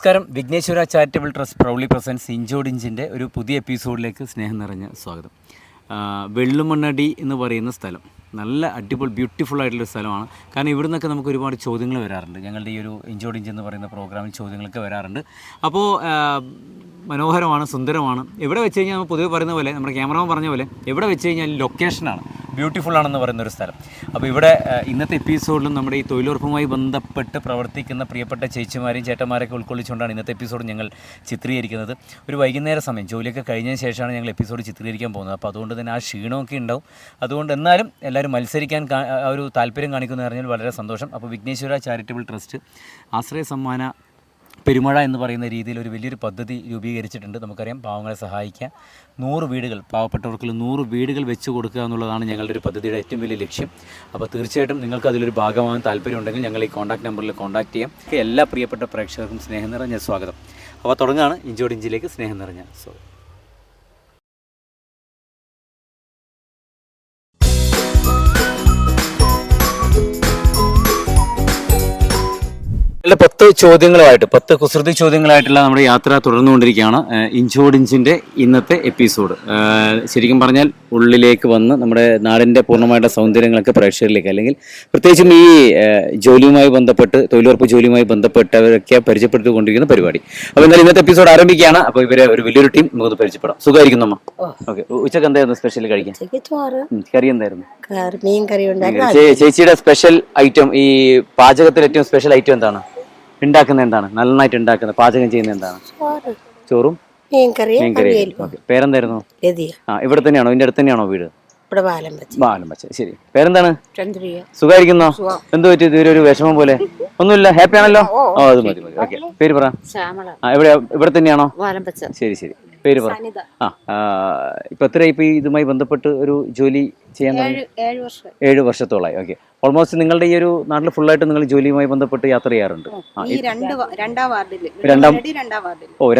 നമസ്കാരം. Vighneshwara charitable trust proudly presents ഇഞ്ചോടിഞ്ചിൻ്റെ ഒരു പുതിയ എപ്പിസോഡിലേക്ക് സ്നേഹം നിറഞ്ഞ സ്വാഗതം. വെള്ളുമണ്ണടി എന്ന് പറയുന്ന സ്ഥലം നല്ല അടിപൊളി ബ്യൂട്ടിഫുൾ ആയിട്ടുള്ളൊരു സ്ഥലമാണ്. കാരണം ഇവിടെ നിന്നൊക്കെ നമുക്ക് ഒരുപാട് ചോദ്യങ്ങൾ വരാറുണ്ട്. ഞങ്ങളുടെ ഈ ഒരു ഇഞ്ചോടിഞ്ച് എന്ന് പറയുന്ന പ്രോഗ്രാമിൽ ചോദ്യങ്ങളൊക്കെ വരാറുണ്ട്. അപ്പോൾ മനോഹരമാണ്, സുന്ദരമാണ്. എവിടെ വെച്ച് കഴിഞ്ഞാൽ നമ്മൾ പൊതുവെ പറയുന്ന പോലെ, നമ്മുടെ ക്യാമറമാൻ പറഞ്ഞ പോലെ, എവിടെ വെച്ച് കഴിഞ്ഞാൽ ലൊക്കേഷനാണ്, ബ്യൂട്ടിഫുൾ ആണെന്ന് പറയുന്നൊരു സ്ഥലം. അപ്പോൾ ഇവിടെ ഇന്നത്തെ എപ്പിസോഡിലും നമ്മുടെ ഈ തൊഴിലുറപ്പുമായി ബന്ധപ്പെട്ട് പ്രവർത്തിക്കുന്ന പ്രിയപ്പെട്ട ചേച്ചിമാരെയും ചേട്ടന്മാരൊക്കെ ഉൾക്കൊള്ളിച്ചുകൊണ്ടാണ് ഇന്നത്തെ എപ്പിസോഡ് ഞങ്ങൾ ചിത്രീകരിക്കുന്നത്. ഒരു വൈകുന്നേര സമയം ജോലിയൊക്കെ കഴിഞ്ഞതിന് ശേഷമാണ് ഞങ്ങൾ എപ്പിസോഡ് ചിത്രീകരിക്കാൻ പോകുന്നത്. അപ്പോൾ അതുകൊണ്ട് തന്നെ ആ ക്ഷീണമൊക്കെ ഉണ്ടാവും. അതുകൊണ്ട് എന്നാലും എല്ലാവരും മത്സരിക്കാൻ ഒരു താല്പര്യം കാണിക്കുന്നു പറഞ്ഞാൽ വളരെ സന്തോഷം. അപ്പോൾ വിഘ്നേശ്വര ചാരിറ്റബിൾ ട്രസ്റ്റ് ആശ്രയ സമ്മാന പെരുമഴ എന്ന് പറയുന്ന രീതിയിൽ ഒരു വലിയൊരു പദ്ധതി രൂപീകരിച്ചിട്ടുണ്ട്. നമുക്കറിയാം, പാവങ്ങളെ സഹായിക്കുക, 100 വീടുകൾ, പാവപ്പെട്ടവർക്ക് 100 വീടുകൾ വെച്ച് കൊടുക്കുക എന്നുള്ളതാണ് ഞങ്ങളുടെ ഒരു പദ്ധതിയുടെ ഏറ്റവും വലിയ ലക്ഷ്യം. അപ്പോൾ തീർച്ചയായിട്ടും നിങ്ങൾക്ക് അതിലൊരു ഭാഗമാകാൻ താല്പര്യമുണ്ടെങ്കിൽ ഞങ്ങൾ ഈ കോൺടാക്ട് നമ്പറിൽ കോൺടാക്ട് ചെയ്യാം. എല്ലാ പ്രിയപ്പെട്ട പ്രേക്ഷകർക്കും സ്നേഹം നിറഞ്ഞ സ്വാഗതം. അപ്പോൾ തുടങ്ങുകയാണ് ഇഞ്ചോടിഞ്ചിലേക്ക് സ്നേഹം നിറഞ്ഞ സ്വാഗതം. 10 ചോദ്യങ്ങളുമായിട്ട് 10 കുസൃതി ചോദ്യങ്ങളായിട്ടുള്ള നമ്മുടെ യാത്ര തുടർന്നുകൊണ്ടിരിക്കുകയാണ്. ഇഞ്ചോടിഞ്ചിൻ്റെ ഇന്നത്തെ എപ്പിസോഡ് ശരിക്കും പറഞ്ഞാൽ ഉള്ളിലേക്ക് വന്ന് നമ്മുടെ നാടിൻ്റെ പൂർണ്ണമായിട്ടുള്ള സൗന്ദര്യങ്ങളൊക്കെ പ്രേക്ഷകരിലേക്ക്, അല്ലെങ്കിൽ പ്രത്യേകിച്ചും ഈ ജോലിയുമായി ബന്ധപ്പെട്ട്, തൊഴിലുറപ്പ് ജോലിയുമായി ബന്ധപ്പെട്ടവരൊക്കെ പരിചയപ്പെടുത്തിക്കൊണ്ടിരിക്കുന്ന പരിപാടി. അപ്പോൾ എന്നാലും ഇന്നത്തെ എപ്പിസോഡ് ആരംഭിക്കുകയാണ്. അപ്പോൾ ഇവരെ ഒരു വലിയൊരു ടീം നമുക്ക് പരിചയപ്പെടാം. സുഖമായിരിക്കും നമ്മ? ഓക്കെ. ഉച്ചക്ക് എന്തായിരുന്നു സ്പെഷ്യൽ കഴിക്കാൻ? കറി എന്തായിരുന്നു? ചേച്ചിയുടെ സ്പെഷ്യൽ ഐറ്റം, ഈ പാചകത്തിൽ ഏറ്റവും സ്പെഷ്യൽ ഐറ്റം എന്താണ്? ഉണ്ടാക്കുന്നത് എന്താണ്? നന്നായിട്ട് ഉണ്ടാക്കുന്നത്, പാചകം ചെയ്യുന്നത് എന്താണ്? ചോറും മീൻകറിയും. പേരെന്തായിരുന്നു? ഇവിടെ തന്നെയാണോ? ഇതിന്റെ അടുത്ത് തന്നെയാണോ വീട്? ബാലംപച്ച. ശരി. പേരെന്താണ്? സുഖമായിരിക്കുന്നോ? എന്ത് പറ്റി ഒരു വിഷമം പോലെ? ഒന്നുമില്ല, ഹാപ്പി ആണല്ലോ? ഓ, അത് മതി. ഓക്കെ. പേര് പറ. ഇവിടെ തന്നെയാണോ? ശരി ശരി. പേര് പറ. ഇപ്പൊ എത്രയായി ഇപ്പൊ ഇതുമായി ബന്ധപ്പെട്ട് ഒരു ജോലി ചെയ്യാൻ? 7 വർഷത്തോളായി. ഓക്കെ. ഓൾമോസ്റ്റ് നിങ്ങളുടെ ഈ ഒരു നാട്ടിൽ ഫുള്ളായിട്ട് നിങ്ങൾ ജോലിയുമായി ബന്ധപ്പെട്ട് യാത്ര ചെയ്യാറുണ്ട്?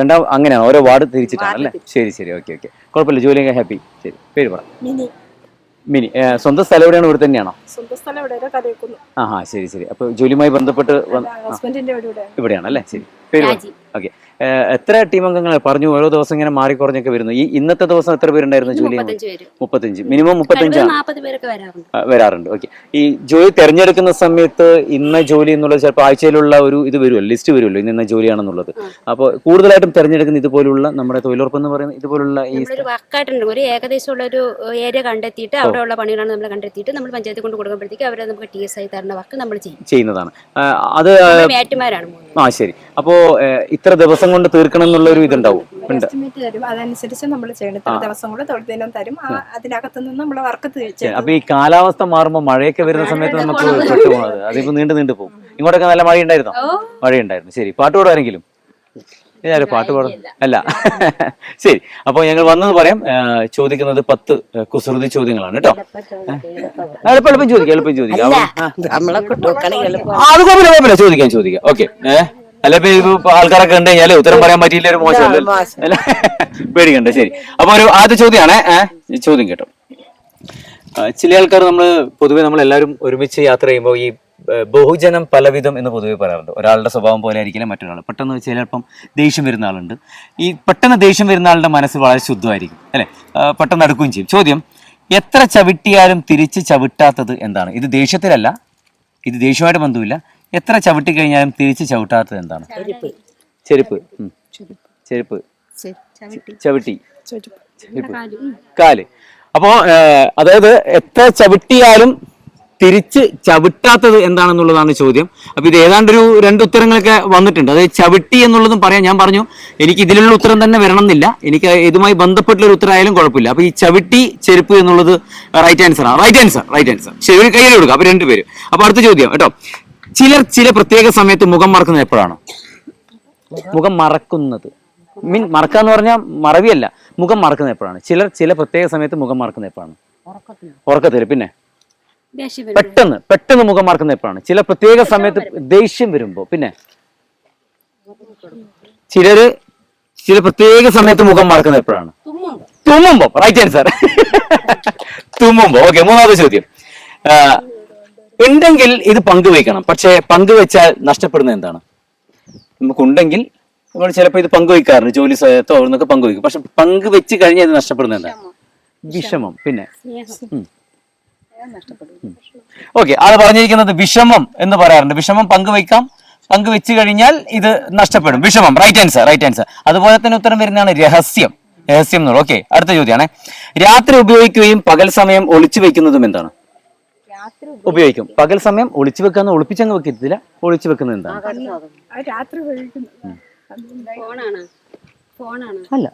രണ്ടാം അങ്ങനെയാണ്, ഓരോ വാർഡ് തിരിച്ചിട്ടാണ് അല്ലേ? ശരി ശരി. ഓക്കെ ഓക്കെ, കുഴപ്പമില്ല. ജോലിയൊക്കെ ഹാപ്പി. ശരി. പേര് പറ. മിനി. സ്വന്തം സ്ഥലം എവിടെയാണ്? ഇവിടെ തന്നെയാണോ? ശരി ശരി. അപ്പൊ ജോലിയുമായി ബന്ധപ്പെട്ട് ഇവിടെയാണ് അല്ലേ? ശരി. പേര് പറ. ഓക്കെ. എത്ര ടീം അംഗങ്ങൾ പറഞ്ഞു? ഓരോ ദിവസം ഇങ്ങനെ മാറിക്കുറഞ്ഞൊക്കെ വരുന്നു. ഈ ഇന്നത്തെ ദിവസം എത്ര പേരുണ്ടായിരുന്നു ജോലി? 35. മിനിമം 35 വരാറുണ്ട്. ഓക്കെ. ഈ ജോലി തെരഞ്ഞെടുക്കുന്ന സമയത്ത് ഇന്ന ജോലി എന്നുള്ളത് ചിലപ്പോൾ ആഴ്ചയിലുള്ള ഒരു ഇത് വരുമല്ലോ, ലിസ്റ്റ് വരുമല്ലോ, ഇന്ന ജോലിയാണെന്നുള്ളത്. അപ്പോൾ കൂടുതലായിട്ടും തെരഞ്ഞെടുക്കുന്ന ഇതുപോലുള്ള നമ്മുടെ തൊഴിലുറപ്പ് എന്ന് പറയുന്ന ഇതുപോലുള്ള ഈ ഒരു ഏകദേശമുള്ള ഒരു ഏരിയ കണ്ടെത്തിയിട്ട് അവിടെയുള്ള പണികളാണ് നമ്മൾ കണ്ടെത്തിയിട്ട് നമ്മൾ പഞ്ചായത്തിൽ കൊണ്ട് കൊടുക്കുമ്പോഴത്തേക്ക് അവരെ നമുക്ക് TS ആയി തരുന്ന വർക്ക് നമ്മൾ ചെയ്യുന്നതാണ്. അത് മേറ്റുമാരാണ്. ശരി. അപ്പോ ഇത്ര ദിവസം കൊണ്ട് തീർക്കണം എന്നുള്ള ഒരു ഇതുണ്ടാവും. അതനുസരിച്ച് നമ്മൾ ദിവസം കൊണ്ട് തൊഴിൽദിനം തരും. അതിനകത്ത് നിന്ന് നമ്മൾ വർക്ക് തീർച്ചയായും. അപ്പൊ ഈ കാലാവസ്ഥ മാറുമ്പോൾ മഴയൊക്കെ വരുന്ന സമയത്ത് നമുക്ക് പെട്ടുപോകുന്നത്, അതിപ്പോ നീണ്ടു പോകും. ഇങ്ങോട്ടൊക്കെ നല്ല മഴയുണ്ടായിരുന്നോ? മഴയുണ്ടായിരുന്നു. ശരി. പാട്ട് പാടുമാരെങ്കിലും? പാട്ട് പാടും അല്ല. ശരി. അപ്പൊ ഞങ്ങൾ വന്നത് പറയാം. ചോദിക്കുന്നത് 10 കുസൃതി ചോദ്യങ്ങളാണ് കേട്ടോ. എളുപ്പം ചോദിക്കാം. അത് കുഴപ്പമില്ല, ചോദിക്കാം. ഓക്കെ. അല്ല, ഇപ്പൊ ആൾക്കാരൊക്കെ കണ്ടു കഴിഞ്ഞാല് ഉത്തരം പറയാൻ പറ്റിയില്ല, ഒരു മോശമല്ല, പേടിക്കണ്ട. ശരി. അപ്പൊ ഒരു ആദ്യ ചോദ്യമാണ്. ചോദ്യം കേട്ടോ. ചില ആൾക്കാർ പൊതുവെ നമ്മളെല്ലാവരും ഒരുമിച്ച് യാത്ര ചെയ്യുമ്പോൾ ഈ ബഹുജനം പലവിധം എന്ന് പൊതുവെ പറയാറുണ്ട്. ഒരാളുടെ സ്വഭാവം പോലെ ആയിരിക്കില്ല മറ്റൊരാൾ. പെട്ടെന്ന് ചിലപ്പം ദേഷ്യം വരുന്ന ആളുണ്ട്. ഈ പെട്ടെന്ന് ദേഷ്യം വരുന്ന ആളുടെ മനസ്സ് വളരെ ശുദ്ധമായിരിക്കും അല്ലെ, പെട്ടെന്ന് അടുക്കുകയും ചെയ്യും. ചോദ്യം: എത്ര ചവിട്ടിയാലും തിരിച്ച് ചവിട്ടാത്തത് എന്താണ്? ഇത് ദേഷ്യത്തിലല്ല, ഇത് ദേഷ്യമായിട്ട് ബന്ധമില്ല. എത്ര ചവിട്ടി കഴിഞ്ഞാലും തിരിച്ച് ചവിട്ടാത്തത് എന്താണ്? ചെരുപ്പ്. ചവിട്ടി. കാല്. അപ്പോ അതായത് എത്ര ചവിട്ടിയാലും തിരിച്ച് ചവിട്ടാത്തത് എന്താണെന്നുള്ളതാണ് ചോദ്യം. അപ്പൊ ഇത് ഏതാണ്ട് ഒരു 2 ഉത്തരങ്ങളൊക്കെ വന്നിട്ടുണ്ട്. അതായത് ചവിട്ടി എന്നുള്ളതും പറയാം. ഞാൻ പറഞ്ഞു എനിക്ക് ഇതിലുള്ള ഉത്തരം തന്നെ വരണം എന്നില്ല, എനിക്ക് ഇതുമായി ബന്ധപ്പെട്ടുള്ള ഒരു ഉത്തരം ആയാലും കുഴപ്പമില്ല. അപ്പൊ ഈ ചവിട്ടി ചെരുപ്പ് എന്നുള്ളത് റൈറ്റ് ആൻസർ ആണ്. Right answer. ശരി. ഒരു കയ്യിൽ കൊടുക്കുക. അപ്പൊ 2 പേര്. അപ്പൊ അടുത്ത ചോദ്യം കേട്ടോ. ചില പ്രത്യേക സമയത്ത് മുഖം മറക്കുന്നത് എപ്പോഴാണ്? മുഖം മറക്കുന്നത് മറക്കാന്ന് പറഞ്ഞാൽ മറവിയല്ല, മുഖം മറക്കുന്നത് എപ്പോഴാണ്? ചില പ്രത്യേക സമയത്ത് മുഖം മറക്കുന്നത് എപ്പോഴാണ്? ഉറക്കത്തില്. പിന്നെ പെട്ടെന്ന് മുഖം മറക്കുന്ന എപ്പോഴാണ്? ചില പ്രത്യേക സമയത്ത് ദേഷ്യം വരുമ്പോ. പിന്നെ ചില പ്രത്യേക സമയത്ത് മുഖം മറക്കുന്ന എപ്പോഴാണ്? തുമ്മുമ്പോ. Right answer. തുമ്മുമ്പോ. ഓക്കെ. മൂന്നാമത്തെ ചോദ്യം. ഉണ്ടെങ്കിൽ ഇത് പങ്കുവയ്ക്കണം, പക്ഷെ പങ്കുവെച്ചാൽ നഷ്ടപ്പെടുന്നത് എന്താണ്? നമുക്കുണ്ടെങ്കിൽ നമ്മൾ ചിലപ്പോൾ ഇത് പങ്കുവയ്ക്കാറുണ്ട്, ജോലി സ്ഥലത്തോ എന്നൊക്കെ പങ്കുവയ്ക്കും. പക്ഷെ പങ്കുവെച്ച് കഴിഞ്ഞാൽ ഇത് നഷ്ടപ്പെടുന്നത് എന്താ? വിഷമം. പിന്നെ ഓക്കെ, അത് പറഞ്ഞിരിക്കുന്നത് വിഷമം എന്ന് പറയാറുണ്ട്. വിഷമം പങ്കുവയ്ക്കാം, പങ്കുവെച്ച് കഴിഞ്ഞാൽ ഇത് നഷ്ടപ്പെടും. വിഷമം. Right answer, right answer. അതുപോലെ തന്നെ ഉത്തരം വരുന്നതാണ് രഹസ്യം. രഹസ്യം എന്നുള്ളത്. ഓക്കെ, അടുത്ത ചോദ്യമാണ്. രാത്രി ഉപയോഗിക്കുകയും പകൽ സമയം ഒളിച്ചു വെക്കുന്നതും എന്താണ്? ഉപയോഗിക്കും. പകൽ സമയം ഒളിച്ചു വെക്കാന്ന് ഒളിപ്പിച്ചങ്ങ് വെക്കത്തില്ല, ഒളിച്ചു വെക്കുന്നത് എന്താണ്? രാത്രി അല്ല,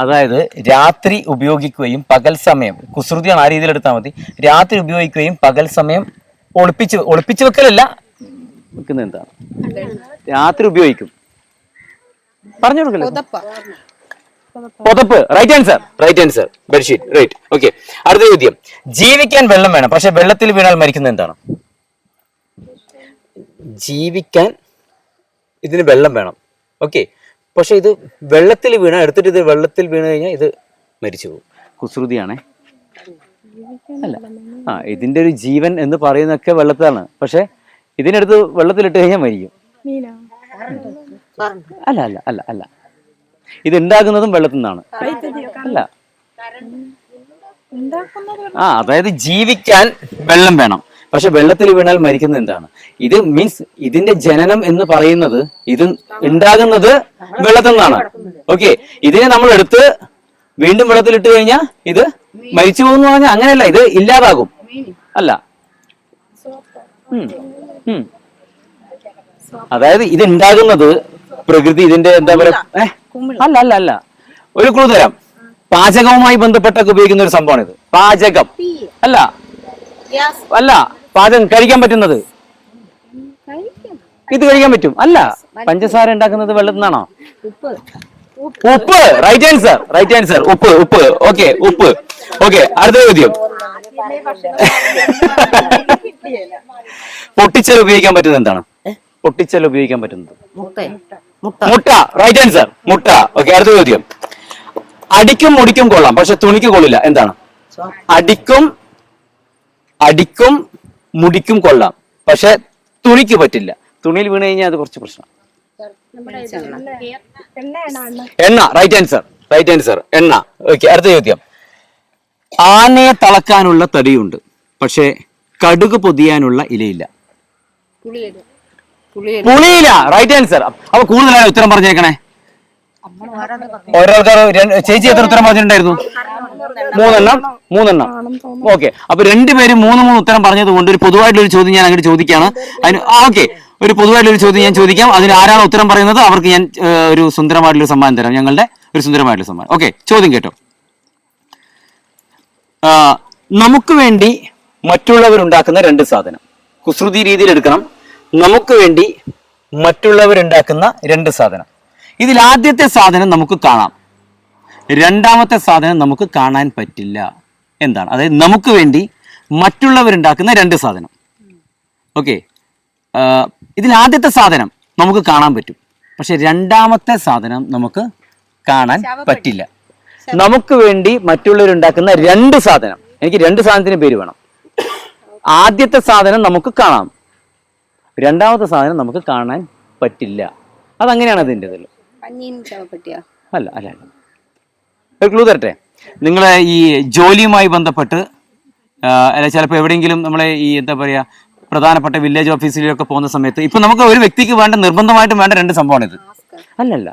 അതായത് രാത്രി ഉപയോഗിക്കുകയും പകൽ സമയം, കുസൃതിയാണ്, ആ രീതിയിൽ എടുത്താൽ മതി. രാത്രി ഉപയോഗിക്കുകയും പകൽ സമയം ഒളിപ്പിച്ചു വെക്കലല്ല, വെക്കുന്നത് എന്താണ്? രാത്രി ഉപയോഗിക്കും. പറഞ്ഞു കൊടുക്കല്ലോ. പുതപ്പ്. Right answer, right answer. Bedsheet. Right. Okay, അടുത്ത ചോദ്യം. ജീവിക്കാൻ വെള്ളം വേണം, പക്ഷെ വെള്ളത്തിൽ വീണാൽ മരിക്കുന്നത് എന്താണ്? ജീവിക്കാൻ ഇതിന് വെള്ളം വേണം, ഓക്കെ, പക്ഷെ ഇത് വെള്ളത്തിൽ വീണാൽ, എടുത്തിട്ട് ഇത് വെള്ളത്തിൽ വീണ് കഴിഞ്ഞാൽ ഇത് മരിച്ചു പോകും. കുസൃതിയാണേ. അല്ല, ഇതിന്റെ ഒരു ജീവൻ എന്ന് പറയുന്നതൊക്കെ വെള്ളത്തിലാണ്, പക്ഷെ ഇതിനടുത്ത് വെള്ളത്തിലിട്ട് കഴിഞ്ഞാൽ മരിക്കും. അല്ല അല്ല അല്ല അല്ല, ഇത് ഉണ്ടാകുന്നതും വെള്ളത്തിൽ നിന്നാണ്. അല്ല, അതായത് ജീവിക്കാൻ വെള്ളം വേണം, പക്ഷെ വെള്ളത്തിൽ വീണാൽ മരിക്കുന്നത് എന്താണ്? ഇത് മീൻസ് ഇതിന്റെ ജനനം എന്ന് പറയുന്നത് ഇത് ഉണ്ടാകുന്നത് വെള്ളത്തിൽ നിന്നാണ്. ഓക്കെ, ഇതിനെ നമ്മൾ എടുത്ത് വീണ്ടും വെള്ളത്തിലിട്ട് കഴിഞ്ഞാൽ ഇത് മരിച്ചു പോകുന്നു പറഞ്ഞാൽ അങ്ങനെയല്ല, ഇത് ഇല്ലാതാകും. അല്ല, അതായത് ഇത് ഉണ്ടാകുന്നത് പ്രകൃതി, ഇതിന്റെ എന്താ പറയാ, അല്ല അല്ല അല്ല. ഒരു ക്ലൂ തരാം. പാചകവുമായി ബന്ധപ്പെട്ടൊക്കെ ഉപയോഗിക്കുന്ന ഒരു സംഭവമാണ് ഇത്. പാചകം. അല്ല അല്ല, പാചകം കഴിക്കാൻ പറ്റുന്നത്. ഇത് കഴിക്കാൻ പറ്റും. അല്ല, പഞ്ചസാര ഉണ്ടാക്കുന്നത് വെള്ളത്തിൽ നിന്നാണോ? ഉപ്പ്. Right answer, right answer. ഉപ്പ്, ഉപ്പ്. ഓക്കെ, ഉപ്പ്. ഓക്കെ, അടുത്ത ചോദ്യം. പൊട്ടിച്ചൽ ഉപയോഗിക്കാൻ പറ്റുന്നത് എന്താണ്? പൊട്ടിച്ചൽ ഉപയോഗിക്കാൻ പറ്റുന്നത് മുട്ട. റൈറ്റ് ആൻസർ, മുട്ട. ഓക്കെ, അടുത്ത ചോദ്യം. അടിക്കും മുടിക്കും കൊള്ളാം, പക്ഷെ തുണിക്ക് കൊള്ളില്ല, എന്താണ്? അടിക്കും മുടിക്കും കൊള്ളാം, പക്ഷെ തുണിക്ക് പറ്റില്ല. തുണിയിൽ വീണ് കഴിഞ്ഞാൽ അത് കുറച്ച് പ്രശ്നം. എണ്ണ. Right answer, right answer. എണ്ണ. ഓക്കെ, അടുത്ത ചോദ്യം. ആനയെ തളക്കാനുള്ള തടിയുണ്ട്, പക്ഷെ കടുക് പൊതിയാനുള്ള ഇലയില്ല. പുളിയില. Right answer. അപ്പൊ കൂടുതലാണ് ഉത്തരം പറഞ്ഞേക്കണേ. ഓരോരുത്തർ ചേച്ചി എത്ര ഉത്തരം പറഞ്ഞിട്ടുണ്ടായിരുന്നു? മൂന്നെണ്ണം. ഓക്കെ, അപ്പൊ രണ്ടുപേരും മൂന്ന് ഉത്തരം പറഞ്ഞത് കൊണ്ട് ഒരു പൊതുവായിട്ടുള്ള ചോദ്യം ഞാൻ അങ്ങോട്ട് ചോദിക്കാണ്. അതിന് ഓക്കെ, ഒരു പൊതുവായിട്ടുള്ള ചോദ്യം ഞാൻ ചോദിക്കാം. അതിന് ആരാണ് ഉത്തരം പറയുന്നത് അവർക്ക് ഞാൻ ഒരു സുന്ദരമായിട്ടുള്ള സമ്മാനം തരാം, ഞങ്ങളുടെ ഒരു സുന്ദരമായിട്ടുള്ള സമ്മാനം. ഓക്കെ, ചോദ്യം കേട്ടോ. നമുക്ക് വേണ്ടി മറ്റുള്ളവരുണ്ടാക്കുന്ന രണ്ട് സാധനം. കുസൃതി രീതിയിൽ എടുക്കണം. നമുക്ക് വേണ്ടി മറ്റുള്ളവരുണ്ടാക്കുന്ന രണ്ട് സാധനം. ഇതിൽ ആദ്യത്തെ സാധനം നമുക്ക് കാണാം, രണ്ടാമത്തെ സാധനം നമുക്ക് കാണാൻ പറ്റില്ല. എന്താണ്? അതായത് നമുക്ക് വേണ്ടി മറ്റുള്ളവരുണ്ടാക്കുന്ന രണ്ട് സാധനം. ഓക്കെ, ഇതിൽ ആദ്യത്തെ സാധനം നമുക്ക് കാണാൻ പറ്റും, പക്ഷെ രണ്ടാമത്തെ സാധനം നമുക്ക് കാണാൻ പറ്റില്ല. നമുക്ക് വേണ്ടി മറ്റുള്ളവരുണ്ടാക്കുന്ന രണ്ട് സാധനം. എനിക്ക് രണ്ട് സാധനത്തിന് പേര് വേണം. ആദ്യത്തെ സാധനം നമുക്ക് കാണാം, രണ്ടാമത്തെ സാധനം നമുക്ക് കാണാൻ പറ്റില്ല. അതങ്ങനെയാണ് അതിൻ്റെ ഇതിൽ. അല്ല അല്ല അല്ല. ഒരു ക്ലൂ തരട്ടെ. നിങ്ങൾ ഈ ജോലിയുമായി ബന്ധപ്പെട്ട് അല്ല ചിലപ്പോൾ എവിടെയെങ്കിലും നമ്മളെ ഈ എന്താ പറയുക പ്രധാനപ്പെട്ട വില്ലേജ് ഓഫീസിലൊക്കെ പോകുന്ന സമയത്ത് ഇപ്പൊ നമുക്ക് ഒരു വ്യക്തിക്ക് വേണ്ട നിർബന്ധമായിട്ടും വേണ്ട രണ്ട് സംഭവമാണ് ഇത്. അല്ലല്ല,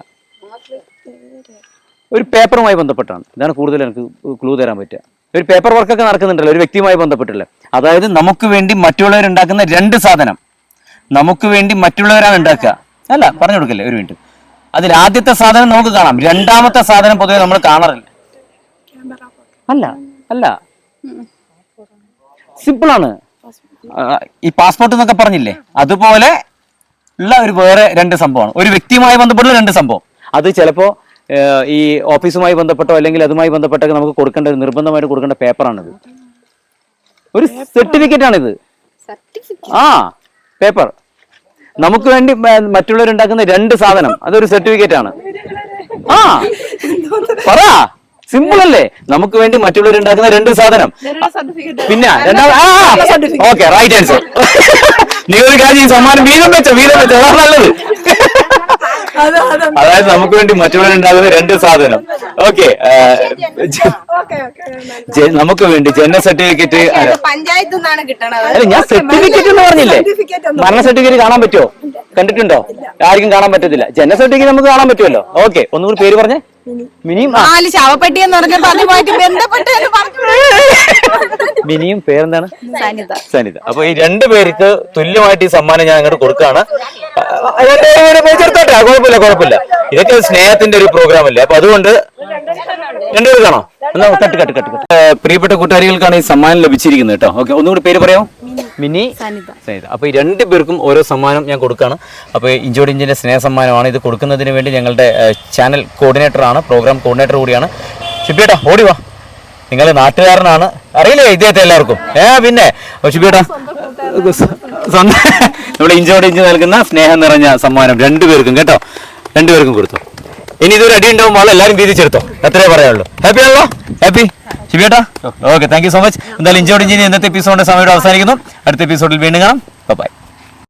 ഒരു പേപ്പറുമായി ബന്ധപ്പെട്ടാണ്. ഇതാണ് കൂടുതൽ എനിക്ക് ക്ലൂ തരാൻ പറ്റുക. ഒരു പേപ്പർ വർക്കൊക്കെ നടക്കുന്നുണ്ടല്ലോ ഒരു വ്യക്തിയുമായി ബന്ധപ്പെട്ടുള്ള. അതായത് നമുക്ക് വേണ്ടി മറ്റുള്ളവരുണ്ടാക്കുന്ന രണ്ട് സാധനം. നമുക്ക് വേണ്ടി മറ്റുള്ളവരാണ് ഉണ്ടാക്കുക. അല്ല, പറഞ്ഞു കൊടുക്കല്ലേ ഒരു മിനിറ്റ്. അതിൽ ആദ്യത്തെ സാധനം നമുക്ക് കാണാം, രണ്ടാമത്തെ സാധനം പൊതുവെ നമ്മൾ കാണാറില്ല. അല്ല അല്ല, സിമ്പിളാണ്. ഈ പാസ്പോർട്ട് എന്നൊക്കെ പറഞ്ഞില്ലേ, അതുപോലെ ഉള്ള ഒരു വേറെ രണ്ട് സംഭവമാണ്. ഒരു വ്യക്തിയുമായി ബന്ധപ്പെട്ടുള്ള രണ്ട് സംഭവം. അത് ചിലപ്പോ ഈ ഓഫീസുമായി ബന്ധപ്പെട്ടോ അല്ലെങ്കിൽ അതുമായി ബന്ധപ്പെട്ടൊക്കെ നമുക്ക് കൊടുക്കേണ്ട ഒരു നിർബന്ധമായിട്ട് കൊടുക്കേണ്ട പേപ്പറാണിത്. ഒരു സർട്ടിഫിക്കറ്റ് ആണിത്. ആ പേപ്പർ. നമുക്ക് വേണ്ടി മറ്റുള്ളവരുണ്ടാക്കുന്ന രണ്ട് സാധനം, അതൊരു സർട്ടിഫിക്കറ്റ് ആണ്. ആ പറ, സിമ്പിൾ അല്ലേ? നമുക്ക് വേണ്ടി മറ്റുള്ളവരുണ്ടാക്കുന്ന രണ്ട് സാധനം. പിന്നെ ഓക്കെ, റൈറ്റ് ആൻസർ. നീ ഒരു കാര്യം സമ്മാനം വീതം വെച്ചോ, അതാണ് നല്ലത്. അതായത് നമുക്ക് വേണ്ടി മറ്റുള്ളവരുണ്ടാകുന്ന 2 സാധനം. ഓക്കെ, നമുക്ക് വേണ്ടി ജനന സർട്ടിഫിക്കറ്റ്. പഞ്ചായത്തിൽ നിന്നാണ് കിട്ടണത്. അല്ല, ഞാൻ സർട്ടിഫിക്കറ്റ് എന്ന് പറഞ്ഞില്ലേ? മരണ സർട്ടിഫിക്കറ്റ് കാണാൻ പറ്റുമോ? കണ്ടിട്ടുണ്ടോ? ആർക്കും കാണാൻ പറ്റത്തില്ല. ജനന സർട്ടിഫിക്കറ്റ് നമുക്ക് കാണാൻ പറ്റുമല്ലോ. ഓക്കെ, ഒന്നുകൂടി പേര് പറഞ്ഞേ. മിനിയും ശവപ്പെട്ടി എന്ന് പറഞ്ഞപ്പോ അതുമായിട്ട് ബന്ധപ്പെട്ട് മിനിയും പേരെന്താണ്? സനിത. അപ്പൊ ഈ 2 പേർക്ക് തുല്യമായിട്ട് ഈ സമ്മാനം ഞാൻ അങ്ങോട്ട് കൊടുക്കുകയാണ്. ചേർത്തോട്ടെ, കുഴപ്പമില്ല. ഇതൊക്കെ സ്നേഹത്തിന്റെ ഒരു പ്രോഗ്രാം അല്ലേ, അപ്പൊ അതുകൊണ്ട് 2 പേര് കാണോ? കട്ട്. പ്രിയപ്പെട്ട കൂട്ടുകാരികൾക്കാണ് ഈ സമ്മാനം ലഭിച്ചിരിക്കുന്നത് കേട്ടോ. ഓക്കെ, ഒന്നുകൂടി പേര് പറയാമോ? മിനി, സനിത. അപ്പൊ ഈ 2 പേർക്കും ഓരോ സമ്മാനം ഞാൻ കൊടുക്കുകയാണ്. അപ്പോൾ ഇഞ്ചോടിഞ്ചിന്റെ സ്നേഹ സമ്മാനമാണ്. ഇത് കൊടുക്കുന്നതിന് വേണ്ടി ഞങ്ങളുടെ ചാനൽ കോർഡിനേറ്ററാണ്, പ്രോഗ്രാം കോർഡിനേറ്റർ കൂടിയാണ്. ഷിബിയേട്ടാ ഓടി വാ, നിങ്ങൾ നാട്ടുകാരനാണ്, അറിയില്ലേ ഇദ്ദേഹത്തെ എല്ലാവർക്കും? പിന്നെ ഷിബിയേട്ടാ നമ്മുടെ ഇഞ്ചോടിഞ്ച് നൽകുന്ന സ്നേഹം നിറഞ്ഞ സമ്മാനം 2 പേർക്കും കേട്ടോ. 2 പേർക്കും കൊടുത്തു. ഇനി ഇതൊരു അടി ഉണ്ടാവുമ്പോൾ എല്ലാവരും വീതിച്ചെടുത്തോ, അത്രേ പറയാനുള്ളൂ. ഹാപ്പി ആണല്ലോ? ഹാപ്പി ഷിബിയേട്ടാ? Okay, thank you so much. എന്തായാലും ഇഞ്ചോടിഞ്ചിന് ഇന്നത്തെ എപ്പിസോഡിന്റെ സമയം അവസാനിക്കുന്നു. അടുത്ത എപ്പിസോഡിൽ വീണ്ടും കാണാം. ബൈ.